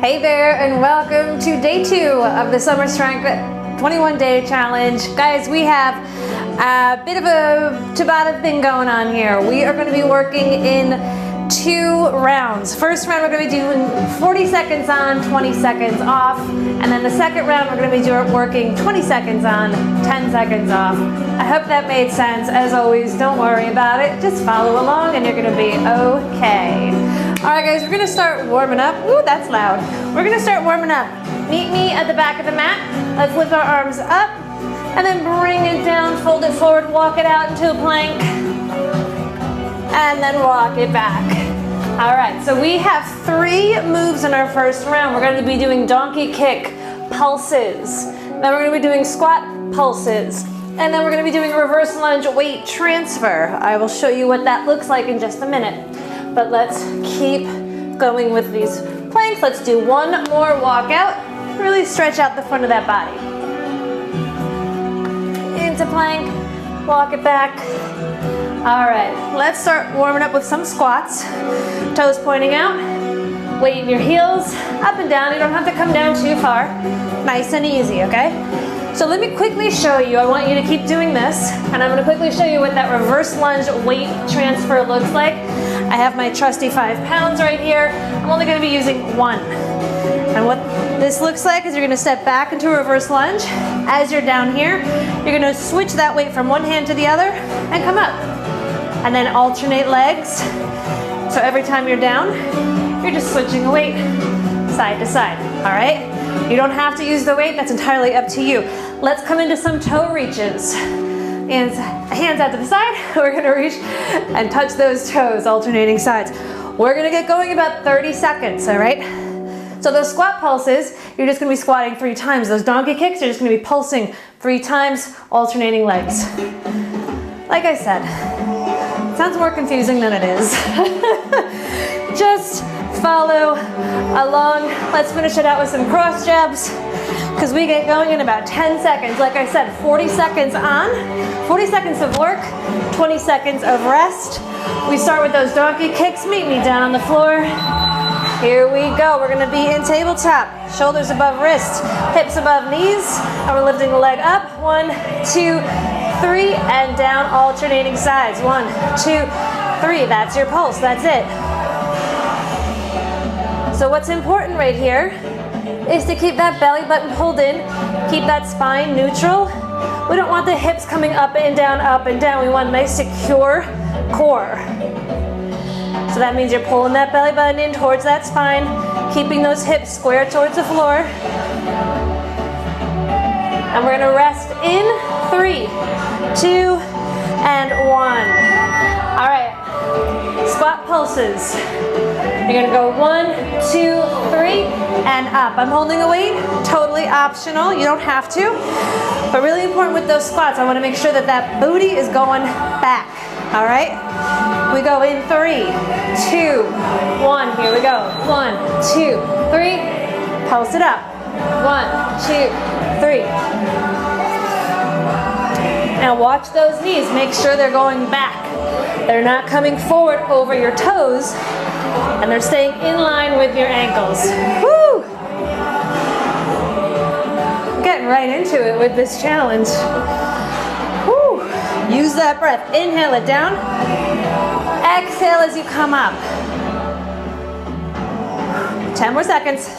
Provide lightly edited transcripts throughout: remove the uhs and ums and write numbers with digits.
Hey there, and welcome to day 2 of the Summer Strength 21-day challenge. Guys, we have a bit of a Tabata thing going on here. We are going to be working in 2 rounds. First round, we're going to be doing 40 seconds on, 20 seconds off. And then the second round, we're going to be working 20 seconds on, 10 seconds off. I hope that made sense. As always, don't worry about it. Just follow along and you're going to be okay. All right, guys, we're going to start warming up. Ooh, that's loud. We're going to start warming up. Meet me at the back of the mat. Let's lift our arms up and then bring it down, fold it forward, walk it out into a plank, and then walk it back. All right, so we have 3 moves in our first round. We're going to be doing donkey kick pulses. Then we're going to be doing squat pulses. And then we're going to be doing reverse lunge weight transfer. I will show you what that looks like in just a minute. But let's keep going with these planks. Let's do one more walkout. Really stretch out the front of that body. Into plank, walk it back. All right, let's start warming up with some squats. Toes pointing out, weight in your heels, up and down. You don't have to come down too far. Nice and easy, okay? So let me quickly show you. I want you to keep doing this, and I'm gonna quickly show you what that reverse lunge weight transfer looks like. I have my trusty 5 pounds right here. I'm only gonna be using 1. And what this looks like is you're gonna step back into a reverse lunge. As you're down here, you're gonna switch that weight from one hand to the other and come up. And then alternate legs. So every time you're down, you're just switching a weight side to side, all right? You don't have to use the weight, that's entirely up to you. Let's come into some toe reaches. And hands out to the side, we're gonna reach and touch those toes, alternating sides. We're gonna get going about 30 seconds, all right? So those squat pulses, you're just gonna be squatting 3 times. Those donkey kicks, you're just gonna be pulsing 3 times, alternating legs. Like I said, it sounds more confusing than it is. Just follow along. Let's finish it out with some cross jabs because we get going in about 10 seconds. Like I said, 40 seconds on, 40 seconds of work, 20 seconds of rest. We start with those donkey kicks. Meet me down on the floor. Here we go. We're gonna be in tabletop. Shoulders above wrists, hips above knees, and we're lifting the leg up. 1, 2, 3, and down, alternating sides. 1, 2, 3. That's your pulse. That's it. So what's important right here is to keep that belly button pulled in, keep that spine neutral. We don't want the hips coming up and down, up and down. We want a nice secure core. So that means you're pulling that belly button in towards that spine, keeping those hips square towards the floor. And we're gonna rest in 3, 2, and 1. All right, squat pulses. You're gonna go 1, 2, 3, and up. I'm holding a weight, totally optional, you don't have to. But really important with those squats, I wanna make sure that that booty is going back, all right? We go in 3, 2, 1, here we go. 1, 2, 3, pulse it up. 1, 2, 3. Now watch those knees, make sure they're going back. They're not coming forward over your toes, and they're staying in line with your ankles. Woo! Getting right into it with this challenge. Woo! Use that breath. Inhale it down. Exhale as you come up. 10 more seconds.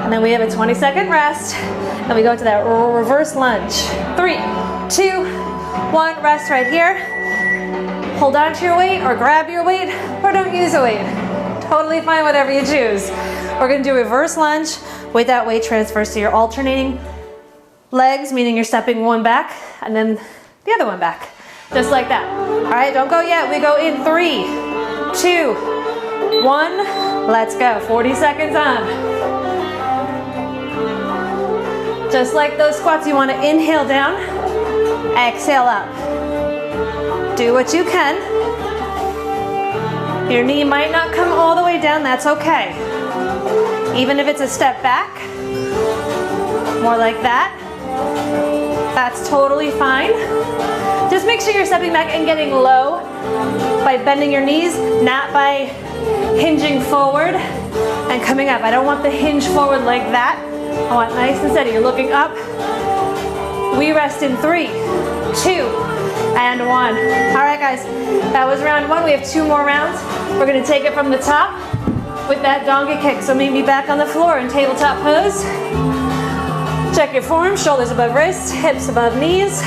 And then we have a 20-second rest. And we go into that reverse lunge. 3, 2, 1. Rest right here. Hold on to your weight or grab your weight or don't use a weight. Totally fine, whatever you choose. We're gonna do reverse lunge with that weight transfer. So you're alternating legs, meaning you're stepping one back and then the other one back. Just like that. All right, don't go yet. We go in 3, 2, 1. Let's go, 40 seconds on. Just like those squats, you wanna inhale down, exhale up. Do what you can. Your knee might not come all the way down, that's okay. Even if it's a step back, more like that, that's totally fine. Just make sure you're stepping back and getting low by bending your knees, not by hinging forward. and coming up. I don't want the hinge forward like that. I want nice and steady. You're looking up. We rest in 3, 2, and 1. All right, guys, that was round 1. We have 2 more rounds. We're gonna take it from the top with that donkey kick. So meet me back on the floor in tabletop pose. Check your form, shoulders above wrists, hips above knees.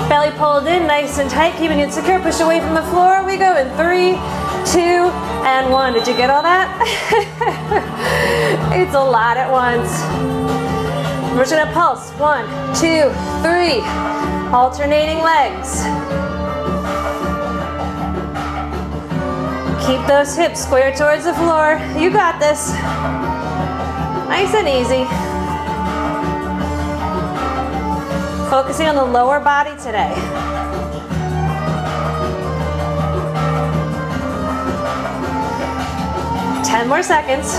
Belly pulled in, nice and tight, keeping it secure. Push away from the floor. We go in 3, 2, and 1. Did you get all that? It's a lot at once. We're just gonna pulse. 1, 2, 3. Alternating legs. Keep those hips square towards the floor. You got this. Nice and easy. Focusing on the lower body today. Ten more seconds.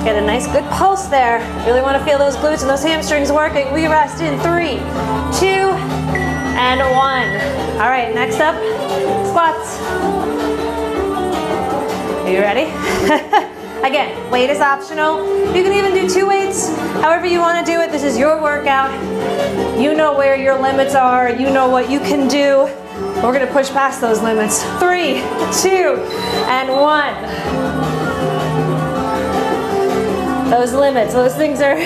Get a nice good pulse there. Really want to feel those glutes and those hamstrings working. We rest in 3, 2, and 1. All right, next up, squats. Are you ready? Again, weight is optional. You can even do 2 weights, however you want to do it. This is your workout. You know where your limits are. You know what you can do. We're going to push past those limits. 3, 2, and 1. Those limits, those things are,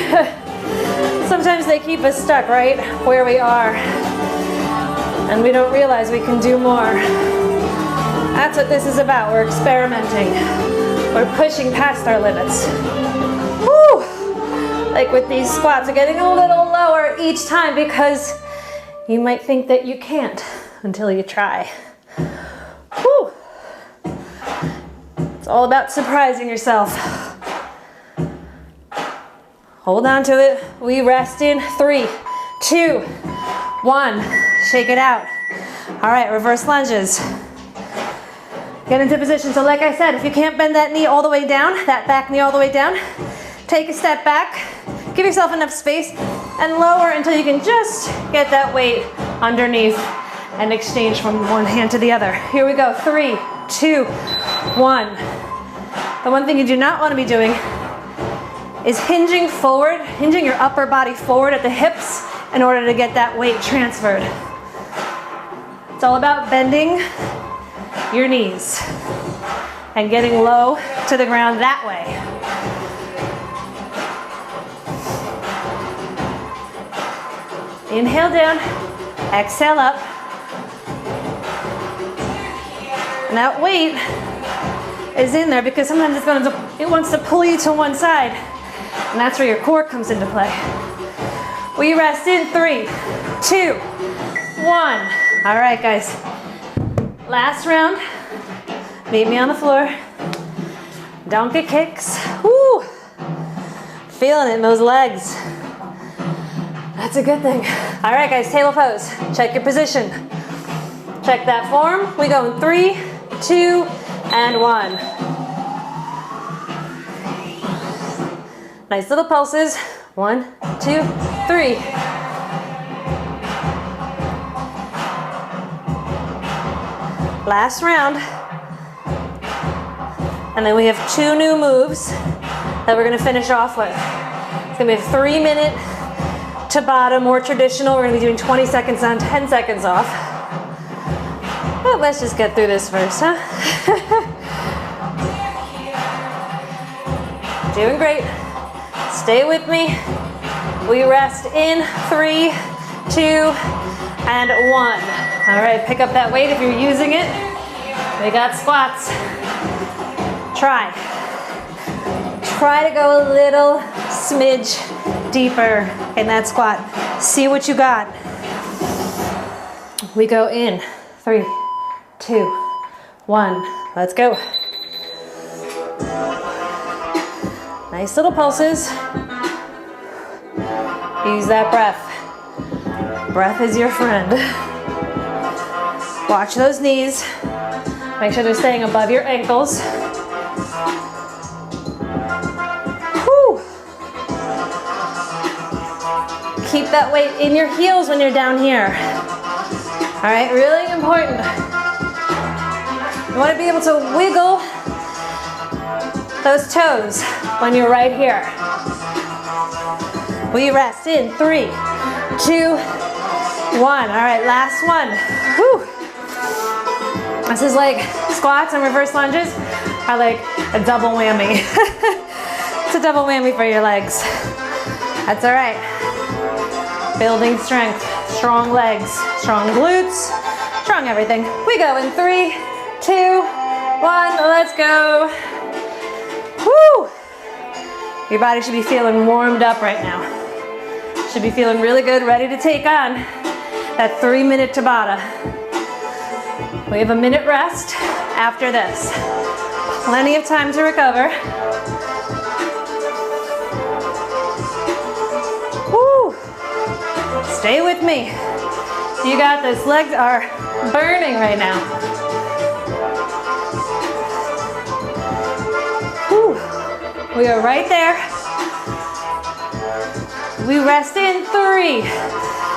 sometimes they keep us stuck right where we are. And we don't realize we can do more. That's what this is about. We're experimenting. We're pushing past our limits. Woo! Like with these squats, we're getting a little lower each time because you might think that you can't until you try. Woo! It's all about surprising yourself. Hold on to it. We rest in 3, 2, 1. Shake it out. All right, reverse lunges. Get into position. So like I said, if you can't bend that knee all the way down, that back knee all the way down, take a step back, give yourself enough space, and lower until you can just get that weight underneath and exchange from one hand to the other. Here we go. 3, 2, 1. The one thing you do not want to be doing is hinging forward, hinging your upper body forward at the hips in order to get that weight transferred. It's all about bending your knees and getting low to the ground that way. Inhale down, exhale up. And that weight is in there because sometimes it wants to pull you to one side. And that's where your core comes into play. We rest in 3, 2, 1. All right, guys. Last round. Meet me on the floor. Donkey kicks. Woo! Feeling it in those legs. That's a good thing. All right, guys, table pose. Check your position. Check that form. We go in 3, 2, and 1. Nice little pulses. 1, 2, 3. Last round. And then we have 2 new moves that we're gonna finish off with. It's gonna be a 3-minute Tabata, more traditional. We're gonna be doing 20 seconds on, 10 seconds off. But let's just get through this first, huh? Doing great. Stay with me. We rest in 3, 2, and 1. All right, pick up that weight if you're using it. We got squats. Try to go a little smidge deeper in that squat. See what you got. We go in 3, 2, 1. Let's go. Nice little pulses. Use that breath. Breath is your friend. Watch those knees. Make sure they're staying above your ankles. Whew. Keep that weight in your heels when you're down here. All right, really important. You want to be able to wiggle those toes when you're right here. We rest in 3, 2, 1. All right, last one. Whew. This is like squats and reverse lunges are like a double whammy. It's a double whammy for your legs. That's all right. Building strength, strong legs, strong glutes, strong everything. We go in 3, 2, 1, let's go. Woo! Your body should be feeling warmed up right now. Should be feeling really good, ready to take on that 3-minute Tabata. We have a minute rest after this. Plenty of time to recover. Woo! Stay with me. You got this. Legs are burning right now. Woo! We are right there. We rest in 3,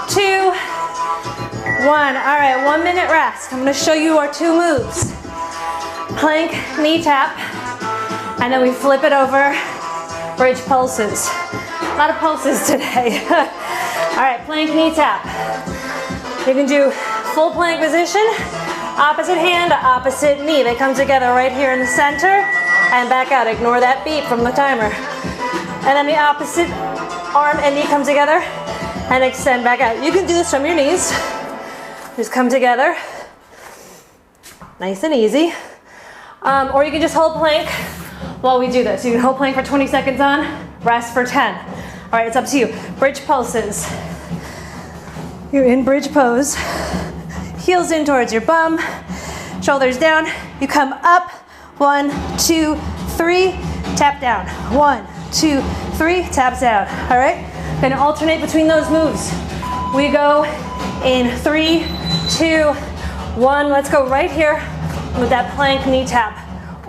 2, 1. All right, 1 minute rest. I'm gonna show you our 2 moves. Plank, knee tap, and then we flip it over, bridge pulses. A lot of pulses today. All right, plank, knee tap. You can do full plank position, opposite hand to opposite knee. They come together right here in the center and back out. Ignore that beep from the timer. And then the opposite arm and knee come together and extend back out. You can do this from your knees. Just come together, nice and easy. Or you can just hold plank while we do this. You can hold plank for 20 seconds on, rest for 10. All right, it's up to you. Bridge pulses. You're in bridge pose. Heels in towards your bum, shoulders down. You come up, 1, 2, 3, tap down. 1, 2, 3, taps down. All right, gonna alternate between those moves. We go in 3, 2, 1. Let's go right here with that plank knee tap.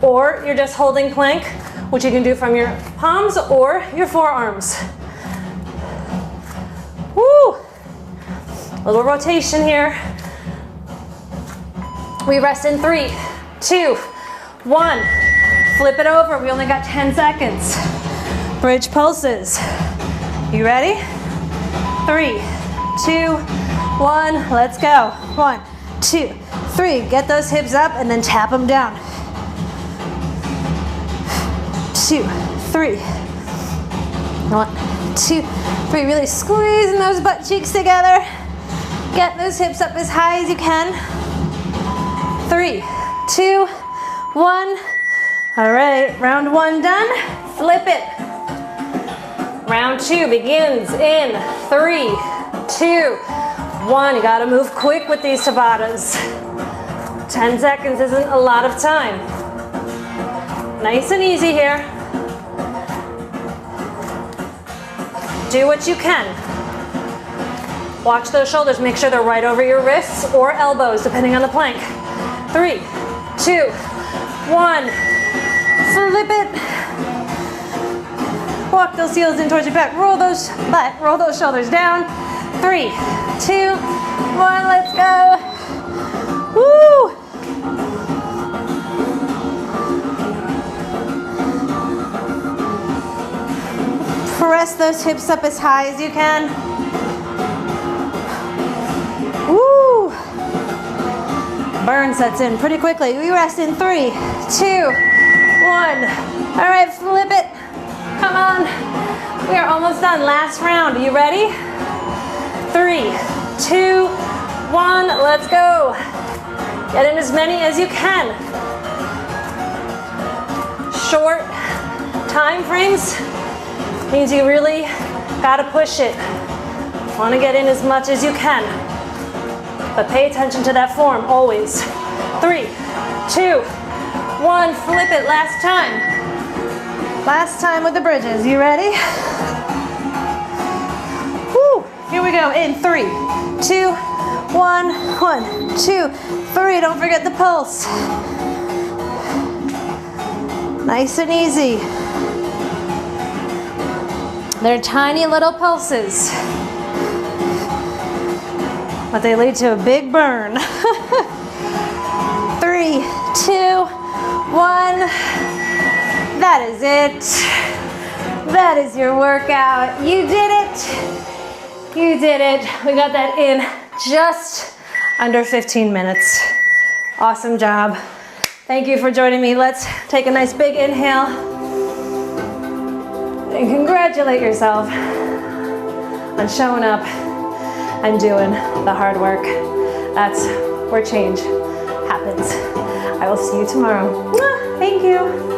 Or you're just holding plank, which you can do from your palms or your forearms. Woo! A little rotation here. We rest in 3, 2, 1. Flip it over. We only got 10 seconds. Bridge pulses. You ready? 3, 2, 1. Let's go. 1, 2, 3. Get those hips up and then tap them down. 2, 3. 1, 2, 3. Really squeezing those butt cheeks together. Get those hips up as high as you can. 3, 2, 1. All right, round 1 done. Flip it. Round 2 begins in 3, 2, 1. You gotta move quick with these Tabatas. 10 seconds isn't a lot of time. Nice and easy here. Do what you can. Watch those shoulders. Make sure they're right over your wrists or elbows, depending on the plank. 3, 2, 1. Flip it. Walk those heels in towards your back. Roll those shoulders down. 3, 2, 1. Let's go. Woo! Press those hips up as high as you can. Woo! Burn sets in pretty quickly. We rest in 3, 2, 1. All right, flip it. Come on. We are almost done. Last round. Are you ready? 3, 2, 1. Let's go. Get in as many as you can. Short time frames means you really gotta push it. Want to get in as much as you can. But pay attention to that form always. 3, 2, 1. Flip it. Last time. Last time with the bridges. You ready? Woo! Here we go. In 3, 2, 1. 1, 2, 3. Don't forget the pulse. Nice and easy. They're tiny little pulses, but they lead to a big burn. 3, 2, 1. That is it. That is your workout. You did it. You did it. We got that in just under 15 minutes. Awesome job. Thank you for joining me. Let's take a nice big inhale and congratulate yourself on showing up and doing the hard work. That's where change happens. I will see you tomorrow. Thank you.